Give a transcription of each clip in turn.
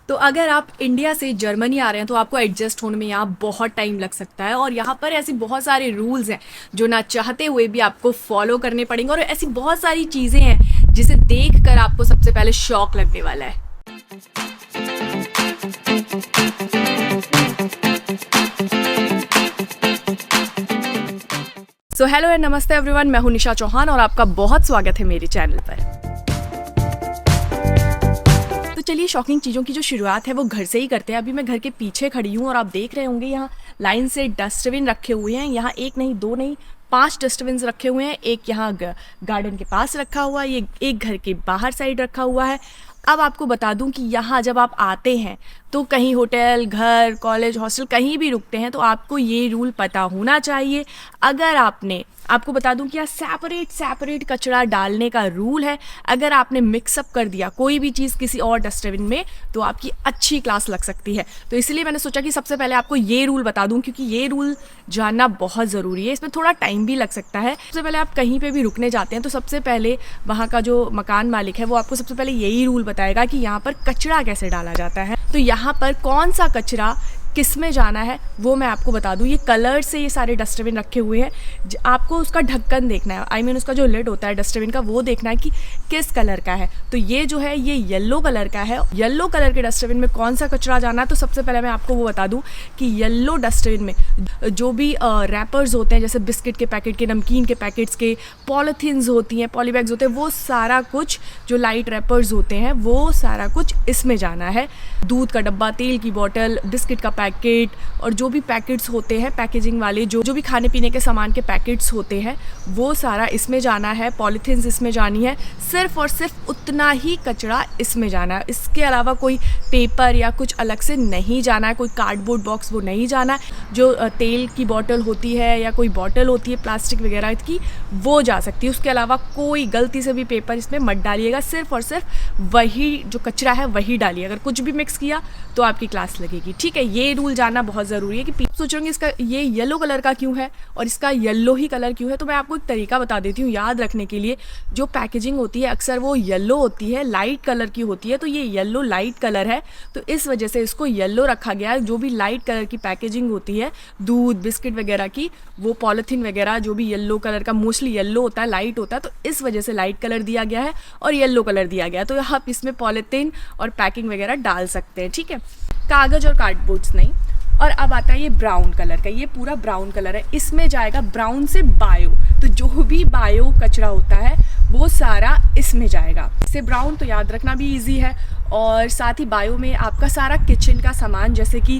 तो अगर आप इंडिया से जर्मनी आ रहे हैं तो आपको एडजस्ट होने में यहाँ बहुत टाइम लग सकता है, और यहाँ पर ऐसी बहुत सारे रूल्स हैं जो ना चाहते हुए भी आपको फॉलो करने पड़ेंगे, और ऐसी बहुत सारी चीज़ें हैं जिसे देख कर आपको सबसे पहले शॉक लगने वाला है। सो हेलो एंड नमस्ते एवरीवन, मैं हूं निशा चौहान और आपका बहुत स्वागत है मेरे चैनल पर। तो चलिए शॉकिंग चीज़ों की जो शुरुआत है वो घर से ही करते हैं। अभी मैं घर के पीछे खड़ी हूँ और आप देख रहे होंगे यहाँ लाइन से डस्टबिन रखे हुए हैं। यहाँ एक नहीं, दो नहीं, 5 डस्टबिन रखे हुए हैं। एक यहाँ गार्डन के पास रखा हुआ है, ये एक घर के बाहर साइड रखा हुआ है। अब आपको बता दूं कि यहाँ जब आप आते हैं तो कहीं होटल, घर, कॉलेज, हॉस्टल कहीं भी रुकते हैं तो आपको ये रूल पता होना चाहिए। अगर आपको बता दूं कि यहाँ सेपरेट कचरा डालने का रूल है। अगर आपने मिक्सअप कर दिया कोई भी चीज़ किसी और डस्टबिन में तो आपकी अच्छी क्लास लग सकती है। तो इसलिए मैंने सोचा कि सबसे पहले आपको ये रूल बता दूं, क्योंकि ये रूल जानना बहुत ज़रूरी है। इसमें थोड़ा टाइम भी लग सकता है। सबसे पहले आप कहीं पर भी रुकने जाते हैं तो सबसे पहले वहाँ का जो मकान मालिक है वो आपको सबसे पहले यही रूल बताएगा कि यहाँ पर कचरा कैसे डाला जाता है। तो यहाँ पर कौन सा कचरा किस में जाना है वो मैं आपको बता दूं। ये कलर से ये सारे डस्टबिन रखे हुए हैं। आपको उसका ढक्कन देखना है, उसका जो लिड होता है डस्टबिन का वो देखना है कि किस कलर का है। तो ये जो है ये येलो कलर का है। येलो कलर के डस्टबिन में कौन सा कचरा जाना है, तो सबसे पहले मैं आपको वो बता दूं कि येलो डस्टबिन में जो भी रैपर्स होते हैं, जैसे बिस्किट के पैकेट के, नमकीन के पैकेट्स के, पॉलीथीन्स होती हैं, पॉलीबैग्स होते हैं, वो सारा कुछ जो लाइट रैपर्स होते हैं वो सारा कुछ इसमें जाना है। दूध का डब्बा, तेल की बोतल, बिस्किट का पैकेट और जो भी पैकेट्स होते हैं पैकेजिंग वाले, जो भी खाने पीने के सामान के पैकेट्स होते हैं वो सारा इसमें जाना है। पॉलीथीन्स इसमें जानी है। सिर्फ और सिर्फ उतना ही कचरा इसमें जाना है। इसके अलावा कोई पेपर या कुछ अलग से नहीं जाना है। कोई कार्डबोर्ड बॉक्स वो नहीं जाना है। जो तेल की बोतल होती है या कोई बोतल होती है प्लास्टिक वगैरह की, वो जा सकती है। उसके अलावा कोई गलती से भी पेपर इसमें मत डालिएगा। सिर्फ और सिर्फ वही जो कचरा है वही डालिए। अगर कुछ भी मिक्स किया तो आपकी क्लास लगेगी। ठीक है, ये रूल जानना बहुत ज़रूरी है। कि सोचेंगे इसका ये येलो कलर का क्यों है और इसका येलो ही कलर क्यों है, तो मैं आपको एक तरीका बता देती हूँ याद रखने के लिए। जो पैकेजिंग होती है अक्सर वो येलो होती है, लाइट कलर की होती है। तो ये येलो लाइट कलर है तो इस वजह से इसको येलो रखा गया है। जो भी लाइट कलर की पैकेजिंग होती है, दूध, बिस्किट वगैरह की, वो पॉलीथीन वगैरह जो भी येलो कलर का, मोस्टली येलो होता है, लाइट होता है, तो इस वजह से लाइट कलर दिया गया है और येलो कलर दिया गया है। तो आप इसमें पॉलीथीन और पैकिंग वगैरह डाल सकते हैं। ठीक है, कागज़ और कार्डबोर्ड्स नहीं। और अब आता है ये ब्राउन कलर का। ये पूरा ब्राउन कलर है। इसमें जाएगा ब्राउन से बायो। तो जो भी बायो कचरा होता है वो सारा इसमें जाएगा। इससे ब्राउन तो याद रखना भी इजी है। और साथ ही बायो में आपका सारा किचन का सामान, जैसे कि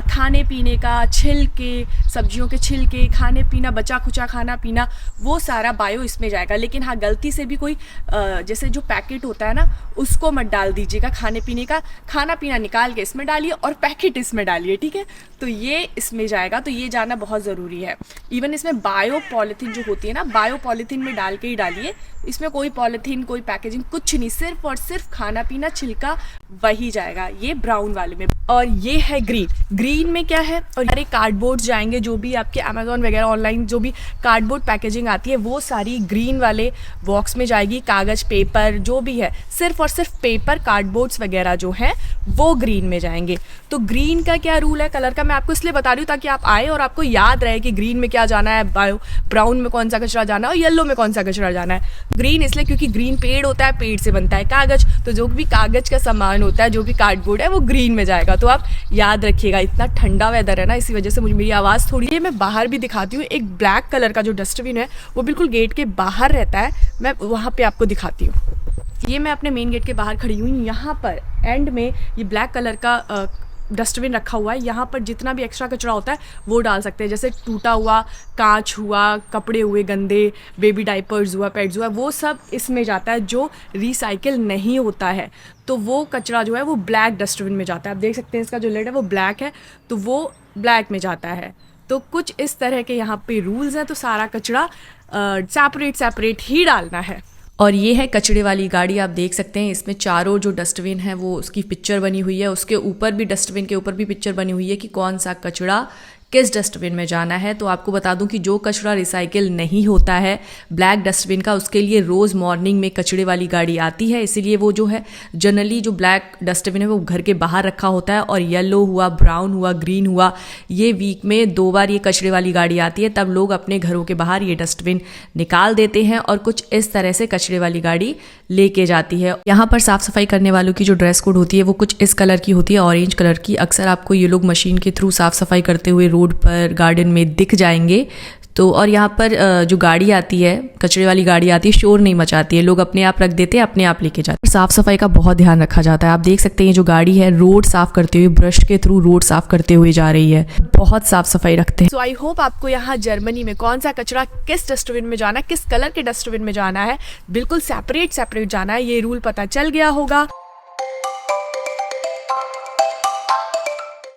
खाने पीने का, छिलके, सब्जियों के छिलके, खाने पीना, बचा खुचा खाना पीना, वो सारा बायो इसमें जाएगा। लेकिन हाँ, गलती से भी कोई जैसे जो पैकेट होता है ना उसको मत डाल दीजिएगा। खाने पीने का खाना पीना निकाल के इसमें डालिए और पैकेट इसमें डालिए। ठीक है, तो ये इसमें जाएगा। तो ये जानना बहुत ज़रूरी है। इवन इसमें बायो पॉलीथीन जो होती है ना, बायो पॉलीथीन में डाल के ही डालिए। इसमें कोई पॉलीथीन, कोई पैकेजिंग कुछ नहीं, सिर्फ और सिर्फ खाना पीना, छिलका वही जाएगा। ये ब्राउन वाले में। और ये है ग्रीन में क्या है, और सारे कार्डबोर्ड जाएंगे। जो भी आपके अमेजोन वगैरह ऑनलाइन जो भी कार्डबोर्ड पैकेजिंग आती है वो सारी ग्रीन वाले बॉक्स में जाएगी। कागज़, पेपर जो भी है, सिर्फ और सिर्फ पेपर, कार्डबोर्ड्स वगैरह जो है वो ग्रीन में जाएंगे। तो ग्रीन का क्या रूल है कलर का, मैं आपको इसलिए बता रही हूँ ताकि आप आए और आपको याद रहे कि ग्रीन में क्या जाना है, ब्राउन में कौन सा कचरा जाना है और येलो में कौन सा कचरा जाना है। ग्रीन इसलिए क्योंकि ग्रीन पेड़ होता है, पेड़ से बनता है कागज़। तो जो भी कागज़ का सामान होता है, जो भी कार्डबोर्ड है वो ग्रीन में जाएगा। तो आप याद रखिएगा। इतना ठंडा वेदर है ना, इसी वजह से मेरी आवाज़ थोड़ी है। मैं बाहर भी दिखाती हूँ। एक ब्लैक कलर का जो डस्टबिन है वो बिल्कुल गेट के बाहर रहता है। मैं वहाँ पे आपको दिखाती हूँ। ये मैं अपने मेन गेट के बाहर खड़ी हुई। यहाँ पर एंड में ये ब्लैक कलर का डस्टबिन रखा हुआ है। यहाँ पर जितना भी एक्स्ट्रा कचरा होता है वो डाल सकते हैं। जैसे टूटा हुआ कांच हुआ, कपड़े हुए गंदे, बेबी डाइपर्स हुआ, पैड्स हुआ, वो सब इसमें जाता है। जो रिसाइकिल नहीं होता है तो वो कचरा जो है वो ब्लैक डस्टबिन में जाता है। आप देख सकते हैं इसका जो लिड है वो ब्लैक है, तो वो ब्लैक में जाता है। तो कुछ इस तरह के यहाँ पे रूल्स हैं। तो सारा कचरा सेपरेट ही डालना है। और ये है कचड़े वाली गाड़ी। आप देख सकते हैं इसमें चारों जो डस्टबिन है वो उसकी पिक्चर बनी हुई है। उसके ऊपर भी, डस्टबिन के ऊपर भी पिक्चर बनी हुई है कि कौन सा कचड़ा किस डस्टबिन में जाना है। तो आपको बता दूं कि जो कचरा रिसाइकिल नहीं होता है ब्लैक डस्टबिन का, उसके लिए रोज़ मॉर्निंग में कचरे वाली गाड़ी आती है। इसीलिए वो जो है जनरली जो ब्लैक डस्टबिन है वो घर के बाहर रखा होता है, और येलो हुआ, ब्राउन हुआ, ग्रीन हुआ, ये वीक में 2 बार ये कचरे वाली गाड़ी आती है। तब लोग अपने घरों के बाहर ये डस्टबिन निकाल देते हैं और कुछ इस तरह से कचरे वाली गाड़ी लेके जाती है। यहाँ पर साफ़ सफाई करने वालों की जो ड्रेस कोड होती है वो कुछ इस कलर की होती है, ऑरेंज कलर की। अक्सर आपको ये लोग मशीन के थ्रू साफ़ सफाई करते हुए रोड पर, गार्डन में दिख जाएंगे। तो और यहाँ पर जो गाड़ी आती है, कचरे वाली गाड़ी आती है, शोर नहीं मचाती है, लोग अपने आप रख देते हैं, अपने आप लेके जाते हैं। साफ़ सफाई का बहुत ध्यान रखा जाता है। आप देख सकते हैं जो गाड़ी है रोड साफ़ करते हुए, ब्रश के थ्रू रोड साफ़ करते हुए जा रही है। बहुत साफ़ सफाई रखते हैं। सो आई होप आपको यहाँ जर्मनी में कौन सा कचरा किस डस्टबिन में जाना है, किस कलर के डस्टबिन में जाना है, बिल्कुल सेपरेट जाना है, ये रूल पता चल गया होगा।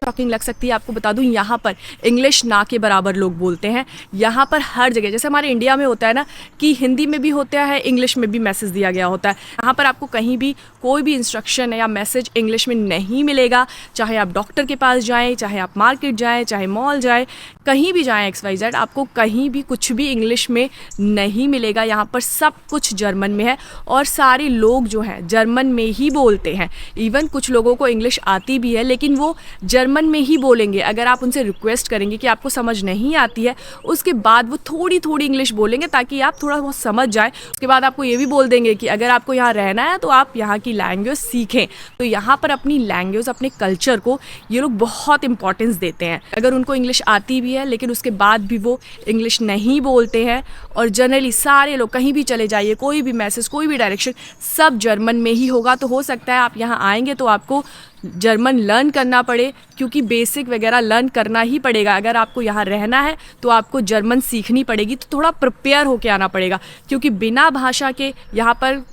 शॉकिंग लग सकती है, आपको बता दूं यहाँ पर इंग्लिश ना के बराबर लोग बोलते हैं। यहाँ पर हर जगह, जैसे हमारे इंडिया में होता है ना कि हिंदी में भी होता है, इंग्लिश में भी मैसेज दिया गया होता है, यहाँ पर आपको कहीं भी कोई भी इंस्ट्रक्शन या मैसेज इंग्लिश में नहीं मिलेगा। चाहे आप डॉक्टर के पास जाएँ, चाहे आप मार्केट जाएँ, चाहे मॉल जाएँ, कहीं भी जाएँ XYZ, आपको कहीं भी कुछ भी इंग्लिश में नहीं मिलेगा। यहाँ पर सब कुछ जर्मन में है और सारे लोग जो हैं जर्मन में ही बोलते हैं। इवन कुछ लोगों को इंग्लिश आती भी है लेकिन वो जर्मन में ही बोलेंगे। अगर आप उनसे रिक्वेस्ट करेंगे कि आपको समझ नहीं आती है, उसके बाद वो थोड़ी थोड़ी इंग्लिश बोलेंगे ताकि आप थोड़ा बहुत समझ जाए। उसके बाद आपको ये भी बोल देंगे कि अगर आपको यहाँ रहना है तो आप यहाँ की लैंग्वेज सीखें। तो यहाँ पर अपनी लैंग्वेज, अपने कल्चर को ये लोग बहुत इंपॉर्टेंस देते हैं। अगर उनको इंग्लिश आती भी है लेकिन उसके बाद भी वो इंग्लिश नहीं बोलते हैं। और जनरली सारे लोग कहीं भी चले जाइए, कोई भी मैसेज, कोई भी डायरेक्शन सब जर्मन में ही होगा। तो हो सकता है आप यहाँ आएंगे तो आपको जर्मन लर्न करना पड़े, क्योंकि बेसिक वगैरह लर्न करना ही पड़ेगा। अगर आपको यहाँ रहना है तो आपको जर्मन सीखनी पड़ेगी। तो थोड़ा प्रिपेयर होके आना पड़ेगा, क्योंकि बिना भाषा के यहाँ पर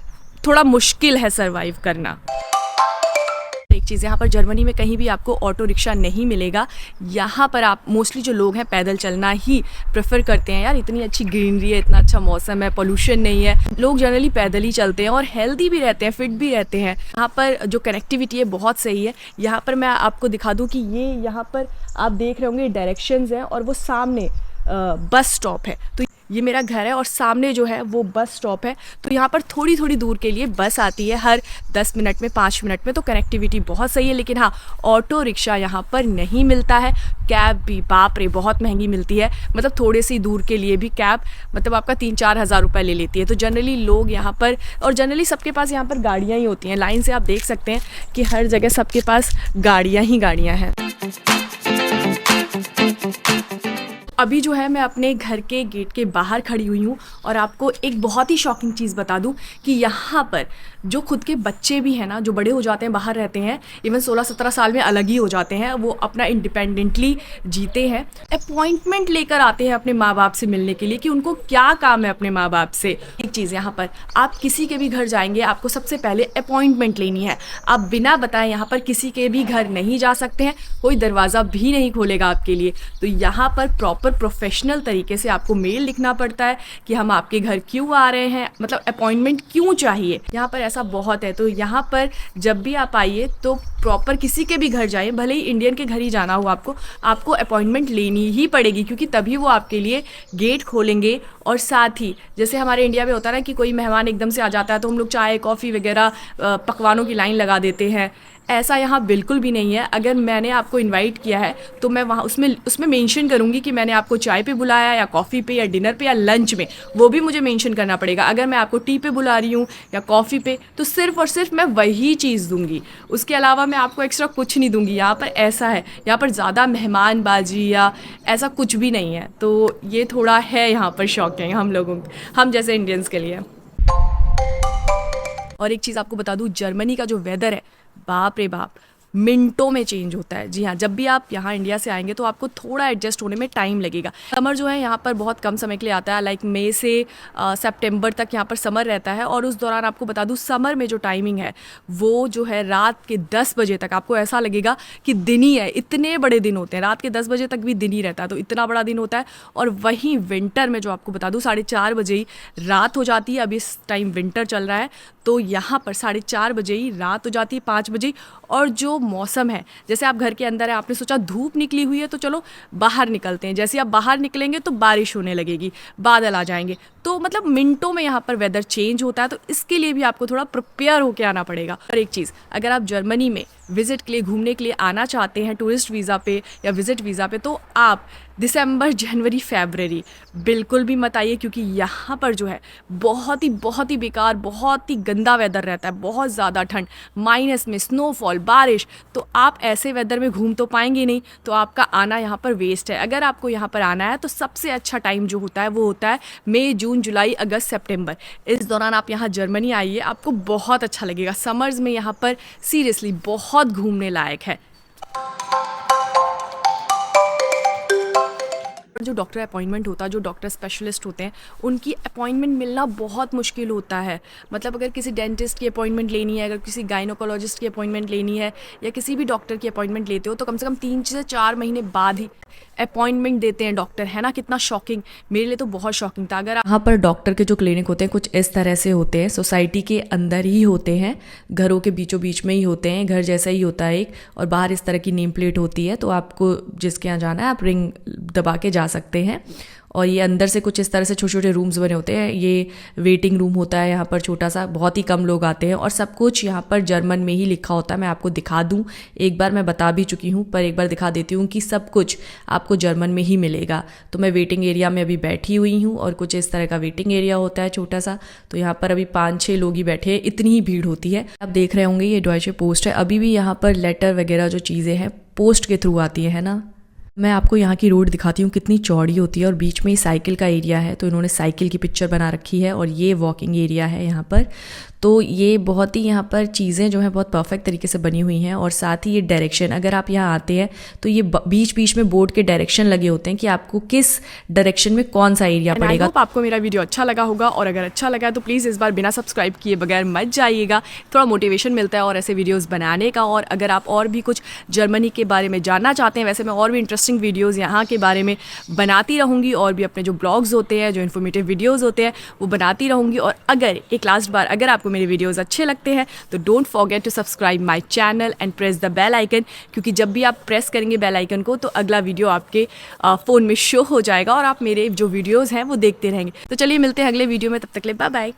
थोड़ा मुश्किल है सरवाइव करना। एक चीज़, यहाँ पर जर्मनी में कहीं भी आपको ऑटो रिक्शा नहीं मिलेगा। यहाँ पर आप मोस्टली जो लोग हैं पैदल चलना ही प्रेफर करते हैं। यार इतनी अच्छी ग्रीनरी है, इतना अच्छा मौसम है, पोल्यूशन नहीं है, लोग जनरली पैदल ही चलते हैं और हेल्दी भी रहते हैं, फिट भी रहते हैं। यहाँ पर जो कनेक्टिविटी है बहुत सही है। यहाँ पर मैं आपको दिखा दूँ कि ये यहाँ पर आप देख रहे होंगे डायरेक्शंस हैं और वो सामने बस स्टॉप है। तो ये मेरा घर है और सामने जो है वो बस स्टॉप है। तो यहाँ पर थोड़ी थोड़ी दूर के लिए बस आती है हर 10 मिनट में, 5 मिनट में। तो कनेक्टिविटी बहुत सही है। लेकिन हाँ, ऑटो रिक्शा यहाँ पर नहीं मिलता है। कैब भी बाप रे बहुत महंगी मिलती है। मतलब थोड़े सी दूर के लिए भी कैब मतलब आपका 3-4 हज़ार रुपये ले लेती है। तो जनरली लोग यहाँ पर, और जनरली सबके पास यहाँ पर गाड़ियाँ ही होती हैं। लाइन से आप देख सकते हैं कि हर जगह सबके पास गाड़ियाँ ही गाड़ियाँ हैं। अभी जो है मैं अपने घर के गेट के बाहर खड़ी हुई हूँ और आपको एक बहुत ही शॉकिंग चीज़ बता दूँ कि यहाँ पर जो खुद के बच्चे भी हैं ना, जो बड़े हो जाते हैं, बाहर रहते हैं, इवन 16-17 साल में अलग ही हो जाते हैं, वो अपना इंडिपेंडेंटली जीते हैं, अपॉइंटमेंट लेकर आते हैं अपने माँ बाप से मिलने के लिए कि उनको क्या काम है अपने माँ बाप से। एक चीज़, यहाँ पर आप किसी के भी घर जाएंगे आपको सबसे पहले अपॉइंटमेंट लेनी है। आप बिना बताए यहाँ पर किसी के भी घर नहीं जा सकते हैं, कोई दरवाज़ा भी नहीं खोलेगा आपके लिए। तो यहाँ पर प्रॉपर प्रोफेशनल तरीके से आपको मेल लिखना पड़ता है कि हम आपके घर क्यों आ रहे हैं, मतलब अपॉइंटमेंट क्यों चाहिए। यहाँ पर ऐसा बहुत है। तो यहाँ पर जब भी आप आइए तो प्रॉपर किसी के भी घर जाइए, भले ही इंडियन के घर ही जाना हो आपको अपॉइंटमेंट लेनी ही पड़ेगी, क्योंकि तभी वो आपके लिए गेट खोलेंगे। और साथ ही जैसे हमारे इंडिया में होता है ना कि कोई मेहमान एकदम से आ जाता है तो हम लोग चाय कॉफ़ी वगैरह पकवानों की लाइन लगा देते हैं, ऐसा यहाँ बिल्कुल भी नहीं है। अगर मैंने आपको इनवाइट किया है तो मैं वहाँ उसमें मेंशन करूँगी कि मैंने आपको चाय पे बुलाया या कॉफ़ी पे या डिनर पे या लंच में, वो भी मुझे मेंशन करना पड़ेगा। अगर मैं आपको टी पे बुला रही हूँ या कॉफ़ी पे तो सिर्फ़ और सिर्फ मैं वही चीज़ दूँगी, उसके अलावा मैं आपको एक्स्ट्रा कुछ नहीं दूँगी। यहाँ पर ऐसा है, यहाँ पर ज़्यादा मेहमानबाजी या ऐसा कुछ भी नहीं है। तो ये थोड़ा है यहाँ पर शॉकिंग हम जैसे इंडियंस के लिए। और एक चीज़ आपको बता दूँ, जर्मनी का जो वेदर है बाप रे बाप मिनटों में चेंज होता है। जी हाँ, जब भी आप यहाँ इंडिया से आएंगे तो आपको थोड़ा एडजस्ट होने में टाइम लगेगा। समर जो है यहाँ पर बहुत कम समय के लिए आता है, लाइक मई से सितंबर तक यहाँ पर समर रहता है। और उस दौरान आपको बता दूँ समर में जो टाइमिंग है वो जो है रात के 10 बजे तक आपको ऐसा लगेगा कि दिन ही है। इतने बड़े दिन होते हैं, रात के 10 बजे तक भी दिन ही रहता है, तो इतना बड़ा दिन होता है। और वहीं विंटर में जो आपको बता दूँ 4:30 बजे ही रात हो जाती है। अब इस टाइम विंटर चल रहा है तो यहाँ पर 4:30 बजे ही रात हो जाती है, 5 बजे। और जो मौसम है, जैसे आप घर के अंदर है, आपने सोचा धूप निकली हुई है तो चलो बाहर निकलते हैं, जैसे आप बाहर निकलेंगे तो बारिश होने लगेगी, बादल आ जाएंगे, तो मतलब मिनटों में यहाँ पर वेदर चेंज होता है। तो इसके लिए भी आपको थोड़ा प्रिपेयर होकर आना पड़ेगा। और एक चीज़, अगर आप जर्मनी में विजिट के लिए, घूमने के लिए आना चाहते हैं टूरिस्ट वीज़ा पे या विजिट वीज़ा पे, तो आप दिसंबर, जनवरी, फरवरी बिल्कुल भी मत आइए, क्योंकि यहाँ पर जो है बहुत ही बेकार, बहुत ही गंदा वेदर रहता है, बहुत ज़्यादा ठंड, माइनस में स्नोफॉल, बारिश। तो आप ऐसे वेदर में घूम तो पाएंगे नहीं, तो आपका आना यहाँ पर वेस्ट है। अगर आपको यहाँ पर आना है तो सबसे अच्छा टाइम जो होता है वो होता है मई, जून, जुलाई, अगस्त, सितंबर। इस दौरान आप यहाँ जर्मनी आइए, आपको बहुत अच्छा लगेगा। समर्स में यहाँ पर सीरियसली बहुत घूमने लायक है। जो डॉक्टर अपॉइंटमेंट होता है, जो डॉक्टर स्पेशलिस्ट होते हैं, उनकी अपॉइंटमेंट मिलना बहुत मुश्किल होता है। मतलब अगर किसी डेंटिस्ट की अपॉइंटमेंट लेनी है, अगर किसी गायनोकोलॉजिस्ट की अपॉइंटमेंट लेनी है, या किसी भी डॉक्टर की अपॉइंटमेंट लेते हो, तो कम से कम 3 से 4 महीने बाद ही अपॉइंटमेंट देते हैं डॉक्टर, है ना। कितना शॉकिंग, मेरे लिए तो बहुत शॉकिंग था। अगर यहाँ पर डॉक्टर के जो क्लिनिक होते हैं कुछ इस तरह से होते हैं, सोसाइटी के अंदर ही होते हैं, घरों के बीचों बीच में ही होते हैं, घर जैसा ही होता है एक, और बाहर इस तरह की नेम प्लेट होती है, तो आपको जिसके यहाँ जाना है आप रिंग दबा के जा सकते हैं। और ये अंदर से कुछ इस तरह से छोटे छोटे रूम्स बने होते हैं। ये वेटिंग रूम होता है यहाँ पर छोटा सा, बहुत ही कम लोग आते हैं, और सब कुछ यहाँ पर जर्मन में ही लिखा होता है। मैं आपको दिखा दूँ, एक बार मैं बता भी चुकी हूँ, पर एक बार दिखा देती हूँ कि सब कुछ आपको जर्मन में ही मिलेगा। तो मैं वेटिंग एरिया में अभी बैठी हुई हूँ, और कुछ इस तरह का वेटिंग एरिया होता है छोटा सा। तो यहाँ पर अभी 5-6 लोग ही बैठे हैं, इतनी ही भीड़ होती है। आप देख रहे होंगे ये डॉयचे पोस्ट है। अभी भी यहाँ पर लेटर वगैरह जो चीज़ें हैं पोस्ट के थ्रू आती है ना। मैं आपको यहाँ की रोड दिखाती हूँ कितनी चौड़ी होती है, और बीच में ही साइकिल का एरिया है, तो इन्होंने साइकिल की पिक्चर बना रखी है, और ये वॉकिंग एरिया है यहाँ पर। तो ये बहुत ही यहाँ पर चीज़ें जो हैं बहुत परफेक्ट तरीके से बनी हुई हैं। और साथ ही ये डायरेक्शन, अगर आप यहाँ आते हैं तो ये बीच बीच में बोर्ड के डायरेक्शन लगे होते हैं कि आपको किस डायरेक्शन में कौन सा एरिया पड़ेगा। आपको मेरा वीडियो अच्छा लगा होगा, और अगर अच्छा लगा तो प्लीज़ इस बार बिना सब्सक्राइब किए बगैर मत जाइएगा, थोड़ा मोटिवेशन मिलता है और ऐसे वीडियोज़ बनाने का। और अगर आप और भी कुछ जर्मनी के बारे में जानना चाहते हैं, वैसे मैं और भी इंटरेस्टिंग वीडियोज़ यहाँ के बारे में बनाती रहूँगी, और भी अपने जो ब्लॉग्स होते हैं, जो इन्फॉर्मेटिव वीडियोज़ होते हैं, वो बनाती रहूँगी। और अगर एक लास्ट बार, अगर आपको मेरे वीडियोस अच्छे लगते हैं तो don't forget to subscribe my channel and press the bell icon, क्योंकि जब भी आप प्रेस करेंगे बेल आइकन को तो अगला वीडियो आपके फ़ोन में शो हो जाएगा, और आप मेरे जो वीडियोस हैं वो देखते रहेंगे। तो चलिए मिलते हैं अगले वीडियो में, तब तक के लिए बाय बाय।